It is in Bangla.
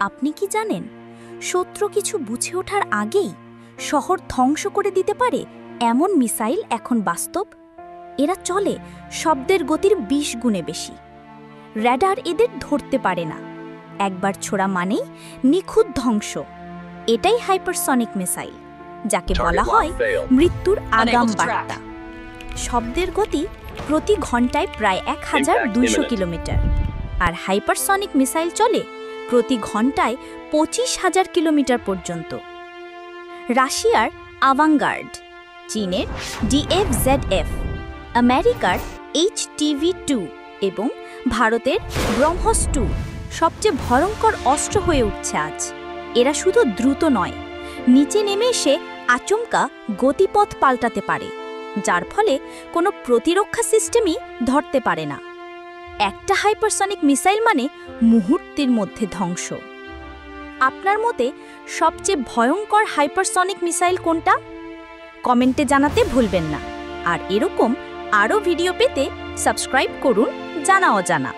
আপনি কি জানেন শত্রু কিছু বুঝে ওঠার আগেই শহর ধ্বংস করে দিতে পারে এমন মিসাইল এখন বাস্তব? এরা চলে শব্দের গতির ২০ গুণে বেশি। র্যাডার এদের ধরতে পারে না। একবার ছোড়া মানেই নিখুঁত ধ্বংস। এটাই হাইপারসনিক মিসাইল, যাকে বলা হয় মৃত্যুর আগাম বার্তা। শব্দের গতি প্রতি ঘন্টায় প্রায় ১,২০০ কিলোমিটার, আর হাইপারসনিক মিসাইল চলে প্রতি ঘন্টায় ২৫,০০০ কিলোমিটার পর্যন্ত। রাশিয়ার আভাঙ্গার্ড, চীনের DF-ZF, আমেরিকার HTV-2 এবং ভারতের ব্রহ্মস-2 সবচেয়ে ভয়ঙ্কর অস্ত্র হয়ে উঠছে আজ। এরা শুধু দ্রুত নয়, নিচে নেমে এসে আচমকা গতিপথ পাল্টাতে পারে, যার ফলে কোনো প্রতিরক্ষা সিস্টেমই ধরতে পারে না। একটা হাইপারসনিক মিসাইল মানে মুহূর্তের মধ্যে ধ্বংস। আপনার মতে সবচেয়ে ভয়ঙ্কর হাইপারসনিক মিসাইল কোনটা? কমেন্টে জানাতে ভুলবেন না। আর এরকম আরও ভিডিও পেতে সাবস্ক্রাইব করুন জানা অজানা।